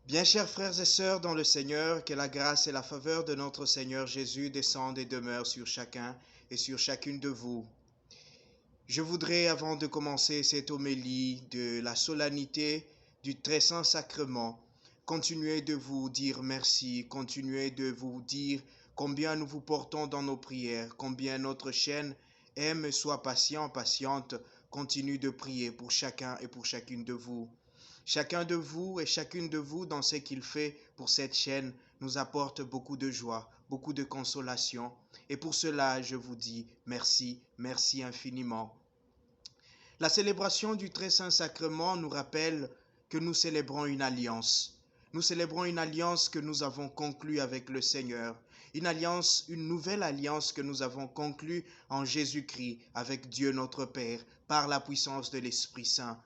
Bien chers frères et sœurs dans le Seigneur, que la grâce et la faveur de notre Seigneur Jésus descendent et demeurent sur chacun et sur chacune de vous. Je voudrais, avant de commencer cette homélie de la solennité du très saint sacrement, continuer de vous dire merci, continuer de vous dire combien nous vous portons dans nos prières, combien notre chaîne aime, soit patient, patiente, continue de prier pour chacun et pour chacune de vous. Chacun de vous et chacune de vous dans ce qu'il fait pour cette chaîne nous apporte beaucoup de joie, beaucoup de consolation. Et pour cela, je vous dis merci, merci infiniment. La célébration du très saint sacrement nous rappelle que nous célébrons une alliance. Nous célébrons une alliance que nous avons conclue avec le Seigneur. Une alliance, une nouvelle alliance que nous avons conclue en Jésus-Christ avec Dieu notre Père par la puissance de l'Esprit Saint.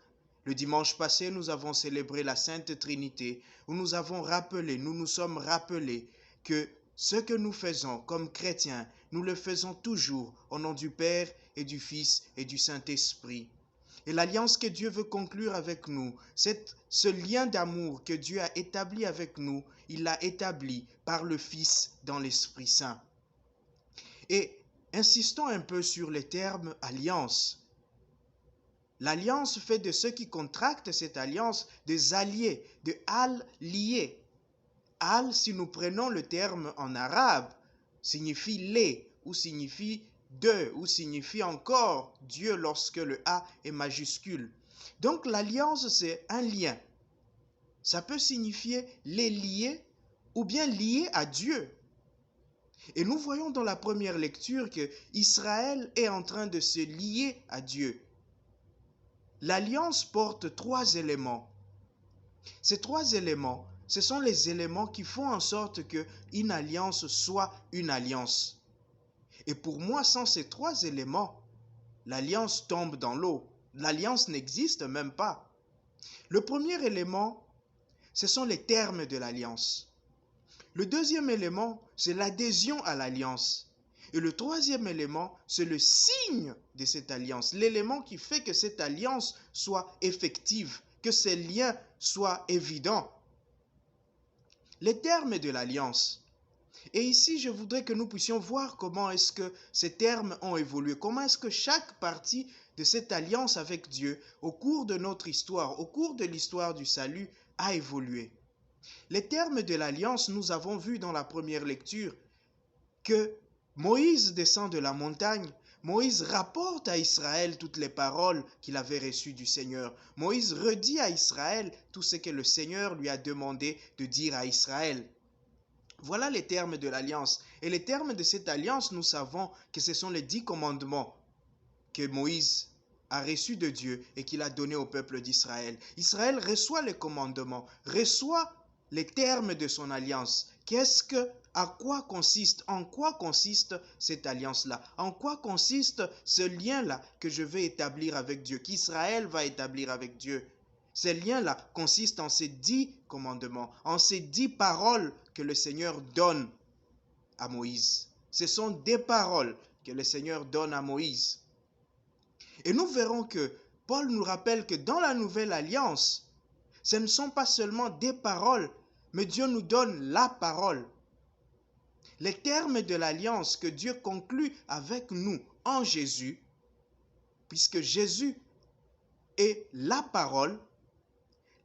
Le dimanche passé, nous avons célébré la Sainte Trinité, où nous avons rappelé, nous nous sommes rappelés que ce que nous faisons comme chrétiens, nous le faisons toujours au nom du Père et du Fils et du Saint-Esprit. Et l'alliance que Dieu veut conclure avec nous, ce lien d'amour que Dieu a établi avec nous, il l'a établi par le Fils dans l'Esprit Saint. Et insistons un peu sur les termes alliance. L'alliance fait de ceux qui contractent cette alliance des alliés, de al-liés. Al, si nous prenons le terme en arabe, signifie les ou signifie deux ou signifie encore Dieu lorsque le A est majuscule. Donc l'alliance, c'est un lien. Ça peut signifier les lier ou bien liés à Dieu. Et nous voyons dans la première lecture que Israël est en train de se lier à Dieu. L'alliance porte trois éléments. Ces trois éléments, ce sont les éléments qui font en sorte qu'une alliance soit une alliance. Et pour moi, sans ces trois éléments, l'alliance tombe dans l'eau. L'alliance n'existe même pas. Le premier élément, ce sont les termes de l'alliance. Le deuxième élément, c'est l'adhésion à l'alliance. Et le troisième élément, c'est le signe de cette alliance, l'élément qui fait que cette alliance soit effective, que ces liens soient évidents. Les termes de l'alliance. Et ici, je voudrais que nous puissions voir comment est-ce que ces termes ont évolué, comment est-ce que chaque partie de cette alliance avec Dieu, au cours de notre histoire, au cours de l'histoire du salut, a évolué. Les termes de l'alliance, nous avons vu dans la première lecture que Moïse descend de la montagne. Moïse rapporte à Israël toutes les paroles qu'il avait reçues du Seigneur. Moïse redit à Israël tout ce que le Seigneur lui a demandé de dire à Israël. Voilà les termes de l'alliance. Et les termes de cette alliance, nous savons que ce sont les 10 commandements que Moïse a reçus de Dieu et qu'il a donnés au peuple d'Israël. Israël reçoit les commandements, reçoit les termes de son alliance. En quoi consiste cette alliance-là? En quoi consiste ce lien-là que je vais établir avec Dieu, qu'Israël va établir avec Dieu? Ces liens-là consistent en ces 10 commandements, en ces 10 paroles que le Seigneur donne à Moïse. Ce sont des paroles que le Seigneur donne à Moïse. Et nous verrons que Paul nous rappelle que dans la nouvelle alliance, ce ne sont pas seulement des paroles, mais Dieu nous donne la parole. Les termes de l'alliance que Dieu conclut avec nous en Jésus, puisque Jésus est la parole,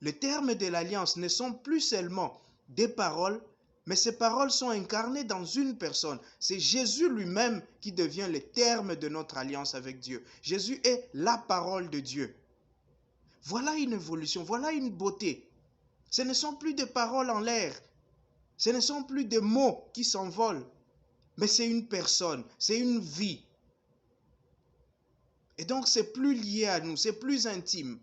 les termes de l'alliance ne sont plus seulement des paroles, mais ces paroles sont incarnées dans une personne. C'est Jésus lui-même qui devient le terme de notre alliance avec Dieu. Jésus est la parole de Dieu. Voilà une évolution, voilà une beauté. Ce ne sont plus des paroles en l'air, ce ne sont plus des mots qui s'envolent, mais c'est une personne, c'est une vie. Et donc c'est plus lié à nous, c'est plus intime.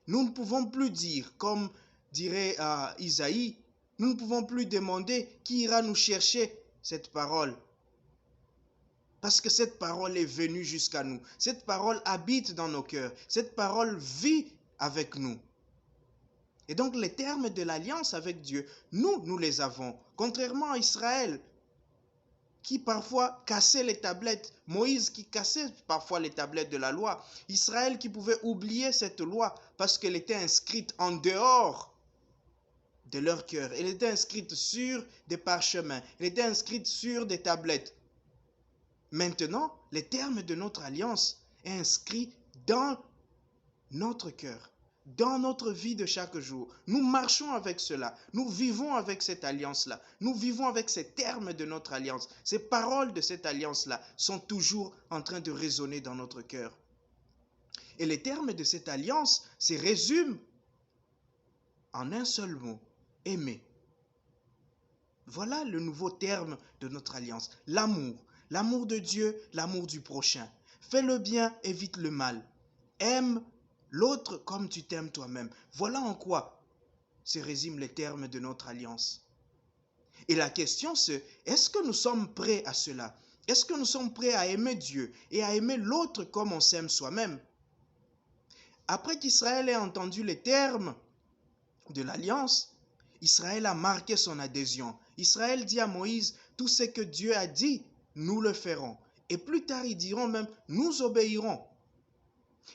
Nous ne pouvons plus dire, comme dirait Isaïe, nous ne pouvons plus demander qui ira nous chercher cette parole. Parce que cette parole est venue jusqu'à nous. Cette parole habite dans nos cœurs. Cette parole vit avec nous. Et donc les termes de l'alliance avec Dieu, nous les avons. Contrairement à Israël, qui parfois cassait les tablettes, Moïse qui cassait parfois les tablettes de la loi, Israël qui pouvait oublier cette loi parce qu'elle était inscrite en dehors de leur cœur. Elle était inscrite sur des parchemins, elle était inscrite sur des tablettes. Maintenant, les termes de notre alliance est inscrit dans notre cœur, dans notre vie de chaque jour. Nous marchons avec cela. Nous vivons avec cette alliance-là. Nous vivons avec ces termes de notre alliance. Ces paroles de cette alliance-là sont toujours en train de résonner dans notre cœur. Et les termes de cette alliance se résument en un seul mot, aimer. Voilà le nouveau terme de notre alliance, l'amour. L'amour de Dieu, l'amour du prochain. Fais le bien, évite le mal. Aime l'autre comme tu t'aimes toi-même. Voilà en quoi se résument les termes de notre alliance. Et la question c'est, est-ce que nous sommes prêts à cela? Est-ce que nous sommes prêts à aimer Dieu et à aimer l'autre comme on s'aime soi-même? Après qu'Israël ait entendu les termes de l'alliance, Israël a marqué son adhésion. Israël dit à Moïse, tout ce que Dieu a dit, nous le ferons. Et plus tard, ils diront même, nous obéirons.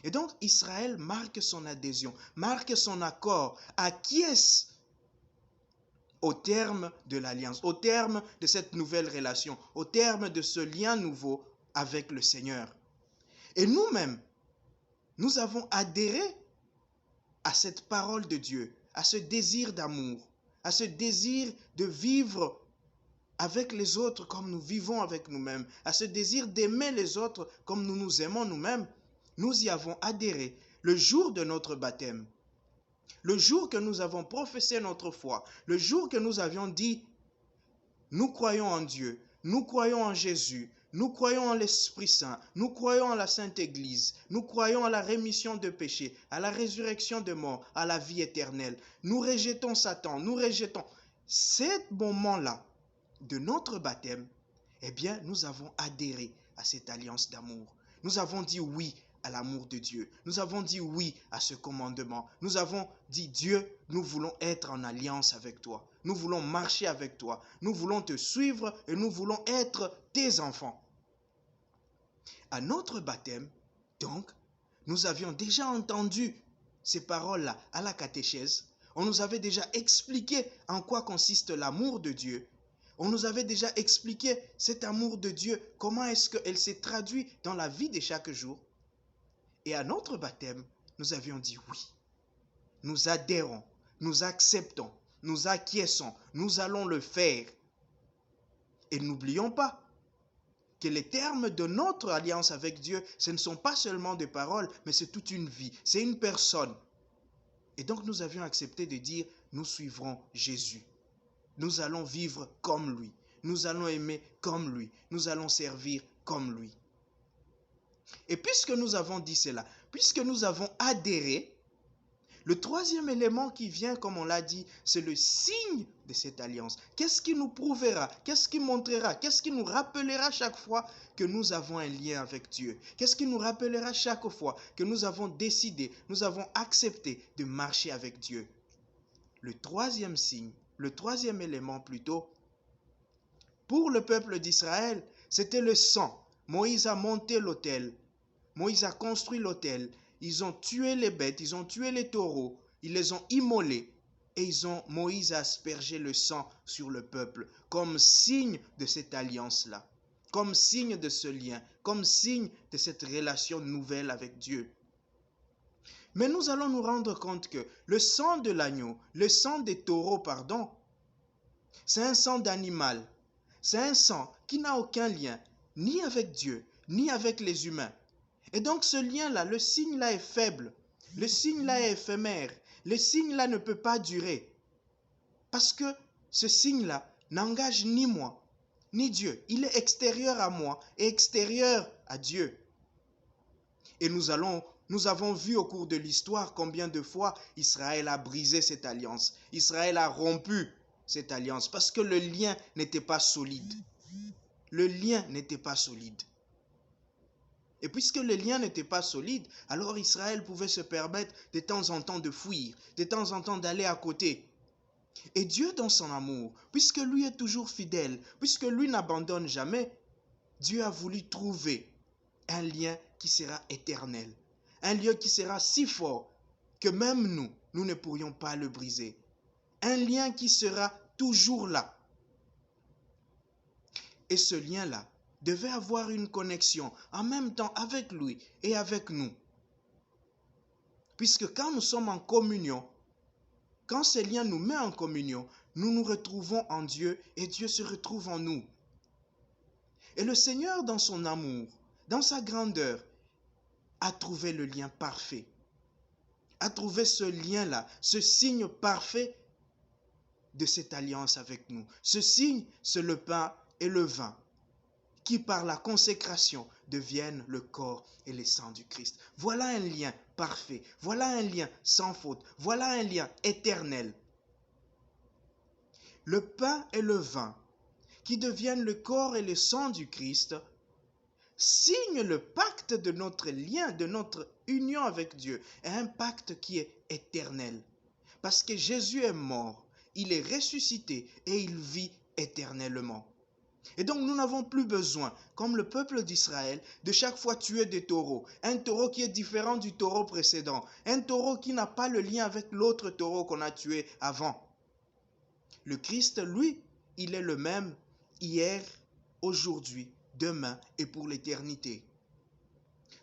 Et donc, Israël marque son adhésion, marque son accord, acquiesce au terme de l'alliance, au terme de cette nouvelle relation, au terme de ce lien nouveau avec le Seigneur. Et nous-mêmes, nous avons adhéré à cette parole de Dieu, à ce désir d'amour, à ce désir de vivre avec les autres comme nous vivons avec nous-mêmes, à ce désir d'aimer les autres comme nous nous aimons nous-mêmes. Nous y avons adhéré le jour de notre baptême, le jour que nous avons professé notre foi, le jour que nous avions dit, nous croyons en Dieu, nous croyons en Jésus, nous croyons en l'Esprit Saint, nous croyons en la Sainte Église, nous croyons à la rémission de péchés, à la résurrection des morts, à la vie éternelle. Nous rejetons Satan, nous rejetons. Ce moment-là de notre baptême, eh bien, nous avons adhéré à cette alliance d'amour. Nous avons dit oui à l'amour de Dieu. Nous avons dit oui à ce commandement. Nous avons dit, Dieu, nous voulons être en alliance avec toi. Nous voulons marcher avec toi. Nous voulons te suivre et nous voulons être tes enfants. À notre baptême, donc, nous avions déjà entendu ces paroles-là à la catéchèse. On nous avait déjà expliqué en quoi consiste l'amour de Dieu. On nous avait déjà expliqué cet amour de Dieu, comment est-ce qu'elle s'est traduite dans la vie de chaque jour. Et à notre baptême, nous avions dit oui. Nous adhérons, nous acceptons, nous acquiesçons, nous allons le faire. Et n'oublions pas que les termes de notre alliance avec Dieu, ce ne sont pas seulement des paroles, mais c'est toute une vie, c'est une personne. Et donc nous avions accepté de dire, nous suivrons Jésus. Nous allons vivre comme lui. Nous allons aimer comme lui. Nous allons servir comme lui. Et puisque nous avons dit cela, puisque nous avons adhéré, le troisième élément qui vient, comme on l'a dit, c'est le signe de cette alliance. Qu'est-ce qui nous prouvera? Qu'est-ce qui montrera? Qu'est-ce qui nous rappellera chaque fois que nous avons un lien avec Dieu? Qu'est-ce qui nous rappellera chaque fois que nous avons décidé, nous avons accepté de marcher avec Dieu? Le troisième signe, le troisième élément plutôt, pour le peuple d'Israël, c'était le sang. Moïse a monté l'autel. Moïse a construit l'autel. Ils ont tué les bêtes, ils ont tué les taureaux, ils les ont immolés. Et Moïse a aspergé le sang sur le peuple, comme signe de cette alliance-là, comme signe de ce lien, comme signe de cette relation nouvelle avec Dieu. Mais nous allons nous rendre compte que le sang de l'agneau, le sang des taureaux, pardon, c'est un sang d'animal. C'est un sang qui n'a aucun lien, ni avec Dieu, ni avec les humains. Et donc ce lien-là, le signe-là est faible, le signe-là est éphémère, le signe-là ne peut pas durer. Parce que ce signe-là n'engage ni moi, ni Dieu. Il est extérieur à moi et extérieur à Dieu. Et nous avons vu au cours de l'histoire combien de fois Israël a brisé cette alliance. Israël a rompu cette alliance parce que le lien n'était pas solide. Le lien n'était pas solide. Et puisque le lien n'était pas solide, alors Israël pouvait se permettre de temps en temps de fuir, de temps en temps d'aller à côté. Et Dieu, dans son amour, puisque lui est toujours fidèle, puisque lui n'abandonne jamais, Dieu a voulu trouver un lien qui sera éternel. Un lien qui sera si fort que même nous ne pourrions pas le briser. Un lien qui sera toujours là. Et ce lien-là devait avoir une connexion en même temps avec lui et avec nous. Puisque quand nous sommes en communion, quand ce lien nous met en communion, nous nous retrouvons en Dieu et Dieu se retrouve en nous. Et le Seigneur, dans son amour, dans sa grandeur, a trouvé le lien parfait. A trouvé ce lien-là, ce signe parfait de cette alliance avec nous. Ce signe, c'est le pain et le vin, qui par la consécration deviennent le corps et le sang du Christ. Voilà un lien parfait, voilà un lien sans faute, voilà un lien éternel. Le pain et le vin, qui deviennent le corps et le sang du Christ, signent le pacte de notre lien, de notre union avec Dieu, et un pacte qui est éternel. Parce que Jésus est mort, il est ressuscité et il vit éternellement. Et donc nous n'avons plus besoin, comme le peuple d'Israël, de chaque fois tuer des taureaux. Un taureau qui est différent du taureau précédent. Un taureau qui n'a pas le lien avec l'autre taureau qu'on a tué avant. Le Christ, lui, il est le même hier, aujourd'hui, demain et pour l'éternité.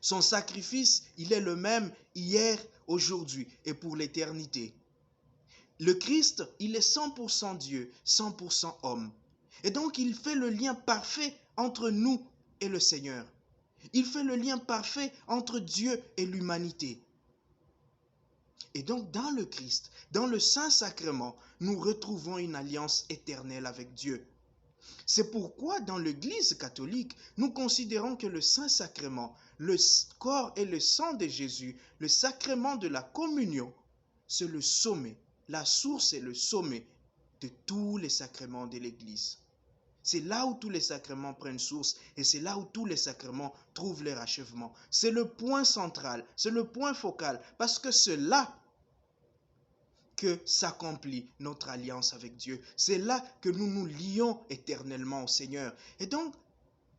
Son sacrifice, il est le même hier, aujourd'hui et pour l'éternité. Le Christ, il est 100% Dieu, 100% homme. Et donc, il fait le lien parfait entre nous et le Seigneur. Il fait le lien parfait entre Dieu et l'humanité. Et donc, dans le Christ, dans le Saint-Sacrement, nous retrouvons une alliance éternelle avec Dieu. C'est pourquoi, dans l'Église catholique, nous considérons que le Saint-Sacrement, le corps et le sang de Jésus, le sacrement de la communion, c'est le sommet, la source et le sommet de tous les sacrements de l'Église. C'est là où tous les sacrements prennent source et c'est là où tous les sacrements trouvent leur achèvement. C'est le point central, c'est le point focal, parce que c'est là que s'accomplit notre alliance avec Dieu. C'est là que nous nous lions éternellement au Seigneur. Et donc,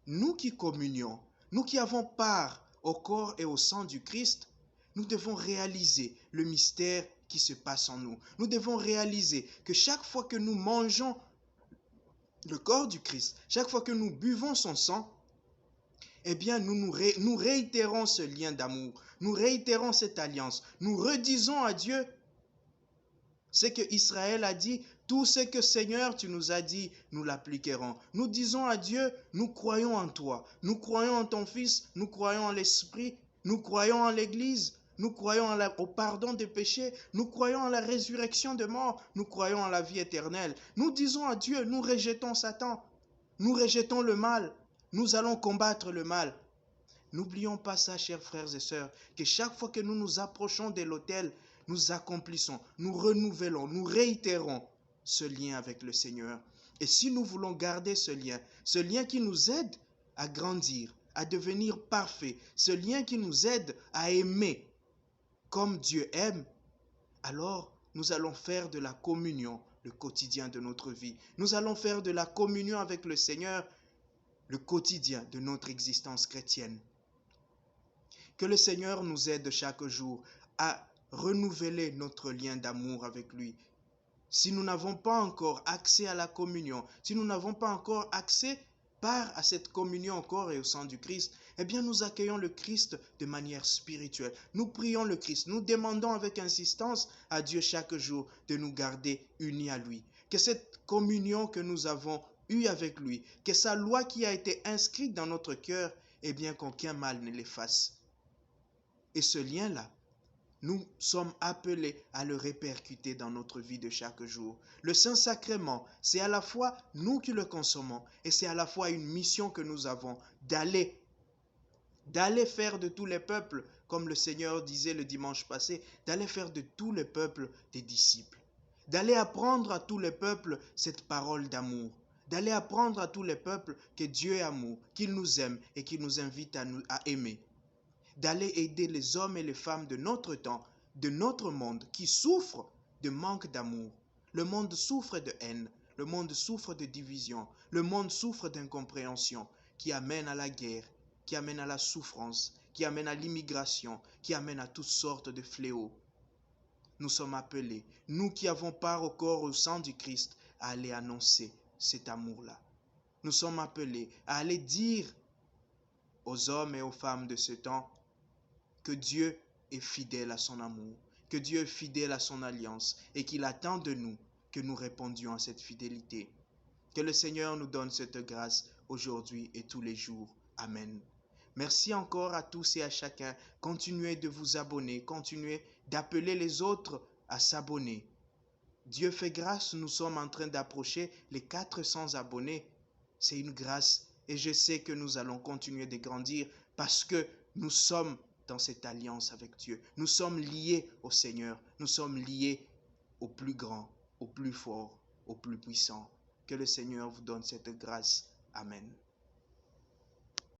nous qui communions, nous qui avons part au corps et au sang du Christ, nous devons réaliser le mystère qui se passe en nous. Nous devons réaliser que chaque fois que nous mangeons le corps du Christ, chaque fois que nous buvons son sang, eh bien, nous réitérons ce lien d'amour, nous réitérons cette alliance, nous redisons à Dieu ce que Israël a dit, tout ce que Seigneur tu nous as dit, nous l'appliquerons. Nous disons à Dieu, nous croyons en toi, nous croyons en ton Fils, nous croyons en l'Esprit, nous croyons en l'Église, nous croyons au pardon des péchés, nous croyons en la résurrection des morts, nous croyons en la vie éternelle. Nous disons à Dieu, nous rejetons Satan, nous rejetons le mal, nous allons combattre le mal. N'oublions pas ça, chers frères et sœurs, que chaque fois que nous nous approchons de l'autel, nous accomplissons, nous renouvelons, nous réitérons ce lien avec le Seigneur. Et si nous voulons garder ce lien qui nous aide à grandir, à devenir parfait, ce lien qui nous aide à aimer comme Dieu aime, alors nous allons faire de la communion le quotidien de notre vie. Nous allons faire de la communion avec le Seigneur le quotidien de notre existence chrétienne. Que le Seigneur nous aide chaque jour à renouveler notre lien d'amour avec lui. Si nous n'avons pas encore accès à la communion, si nous n'avons pas encore accès à cette communion au corps et au sang du Christ, eh bien nous accueillons le Christ de manière spirituelle. Nous prions le Christ, nous demandons avec insistance à Dieu chaque jour de nous garder unis à lui. Que cette communion que nous avons eue avec lui, que sa loi qui a été inscrite dans notre cœur, eh bien qu'aucun mal ne l'efface. Et ce lien-là, nous sommes appelés à le répercuter dans notre vie de chaque jour. Le Saint-Sacrement, c'est à la fois nous qui le consommons et c'est à la fois une mission que nous avons d'aller faire de tous les peuples, comme le Seigneur disait le dimanche passé, d'aller faire de tous les peuples des disciples, d'aller apprendre à tous les peuples cette parole d'amour, d'aller apprendre à tous les peuples que Dieu est amour, qu'il nous aime et qu'il nous invite à aimer, d'aller aider les hommes et les femmes de notre temps, de notre monde, qui souffrent de manque d'amour. Le monde souffre de haine, le monde souffre de division, le monde souffre d'incompréhension qui amène à la guerre, qui amène à la souffrance, qui amène à l'immigration, qui amène à toutes sortes de fléaux. Nous sommes appelés, nous qui avons part au corps au sang du Christ, à aller annoncer cet amour-là. Nous sommes appelés à aller dire aux hommes et aux femmes de ce temps que Dieu est fidèle à son amour, que Dieu est fidèle à son alliance et qu'il attend de nous que nous répondions à cette fidélité. Que le Seigneur nous donne cette grâce aujourd'hui et tous les jours. Amen. Merci encore à tous et à chacun. Continuez de vous abonner, continuez d'appeler les autres à s'abonner. Dieu fait grâce, nous sommes en train d'approcher les 400 abonnés. C'est une grâce et je sais que nous allons continuer de grandir parce que nous sommes dans cette alliance avec Dieu. Nous sommes liés au Seigneur. Nous sommes liés au plus grand, au plus fort, au plus puissant. Que le Seigneur vous donne cette grâce. Amen.